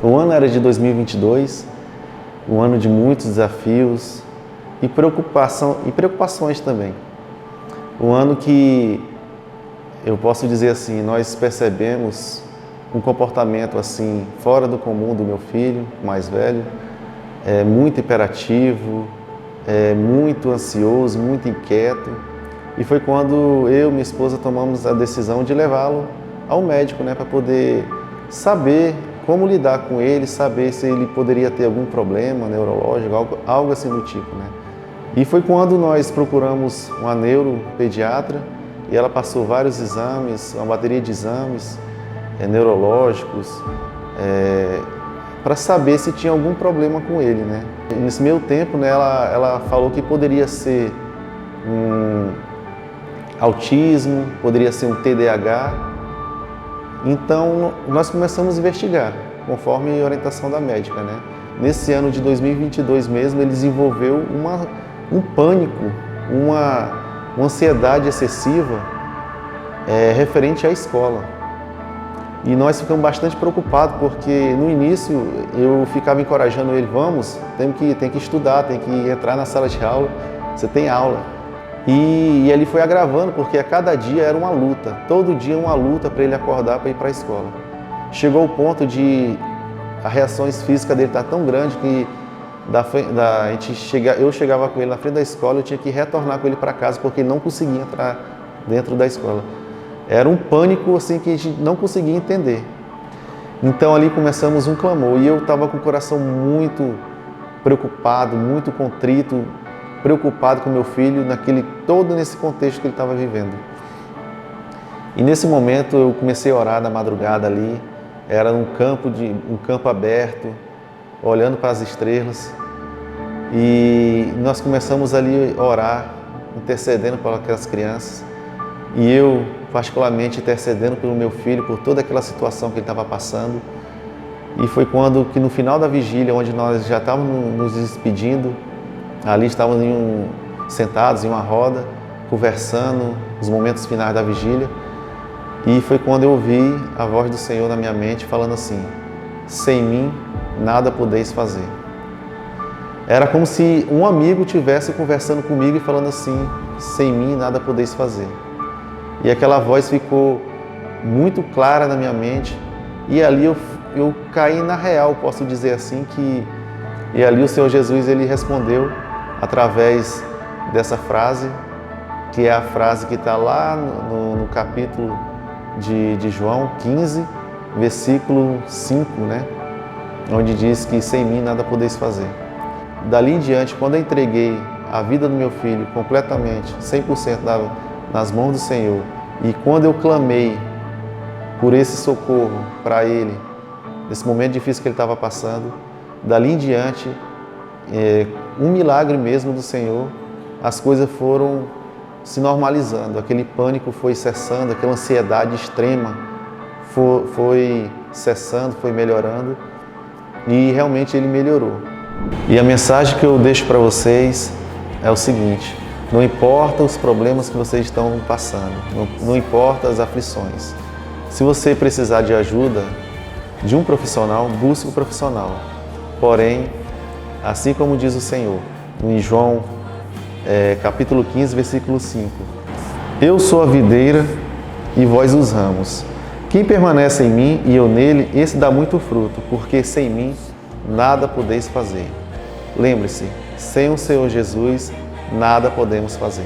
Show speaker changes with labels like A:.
A: O ano era de 2022, um ano de muitos desafios e preocupações também. Um ano que, eu posso dizer assim, nós percebemos um comportamento assim fora do comum do meu filho mais velho, muito hiperativo, muito ansioso, muito inquieto. E foi quando eu e minha esposa tomamos a decisão de levá-lo ao médico, para poder saber como lidar com ele, saber se ele poderia ter algum problema neurológico, algo assim do tipo, E foi quando nós procuramos uma neuropediatra e ela passou vários exames, uma bateria de exames neurológicos, para saber se tinha algum problema com ele, E nesse meio tempo, ela falou que poderia ser um autismo, poderia ser um TDAH. Então, nós começamos a investigar, conforme a orientação da médica, Nesse ano de 2022 mesmo, ele desenvolveu um pânico, uma ansiedade excessiva referente à escola. E nós ficamos bastante preocupados, porque no início eu ficava encorajando ele, vamos, tem que estudar, tem que entrar na sala de aula, você tem aula. E ele foi agravando, porque a cada dia era uma luta, todo dia uma luta para ele acordar para ir para a escola. Chegou o ponto de as reações físicas dele estar tão grande que eu chegava com ele na frente da escola, eu tinha que retornar com ele para casa, porque ele não conseguia entrar dentro da escola. Era um pânico assim que a gente não conseguia entender. Então ali começamos um clamor, e eu estava com o coração muito preocupado, muito contrito, preocupado com meu filho, todo nesse contexto que ele estava vivendo. E nesse momento eu comecei a orar na madrugada ali, era um campo aberto, olhando para as estrelas, e nós começamos ali a orar, intercedendo por aquelas crianças, e eu particularmente intercedendo pelo meu filho, por toda aquela situação que ele estava passando. E foi quando que no final da vigília, onde nós já estávamos nos despedindo, ali estávamos sentados em uma roda, conversando, os momentos finais da vigília, e foi quando eu ouvi a voz do Senhor na minha mente falando assim: sem mim nada podeis fazer. Era como se um amigo estivesse conversando comigo e falando assim: sem mim nada podeis fazer. E aquela voz ficou muito clara na minha mente, e ali eu caí na real, posso dizer assim, e ali o Senhor Jesus ele respondeu através dessa frase, que é a frase que está lá no capítulo de João 15, versículo 5, onde diz que sem mim nada podeis fazer. Dali em diante, quando eu entreguei a vida do meu filho completamente, 100% nas mãos do Senhor, e quando eu clamei por esse socorro para ele, nesse momento difícil que ele estava passando, dali em diante, um milagre mesmo do Senhor, as coisas foram se normalizando, aquele pânico foi cessando, aquela ansiedade extrema foi cessando, foi melhorando, e realmente ele melhorou. E a mensagem que eu deixo para vocês é o seguinte: não importa os problemas que vocês estão passando, não importa as aflições. Se você precisar de ajuda de um profissional, busque um profissional. Porém, assim como diz o Senhor, em João capítulo 15, versículo 5, eu sou a videira e vós os ramos. Quem permanece em mim e eu nele, esse dá muito fruto, porque sem mim nada podeis fazer. Lembre-se, sem o Senhor Jesus, nada podemos fazer.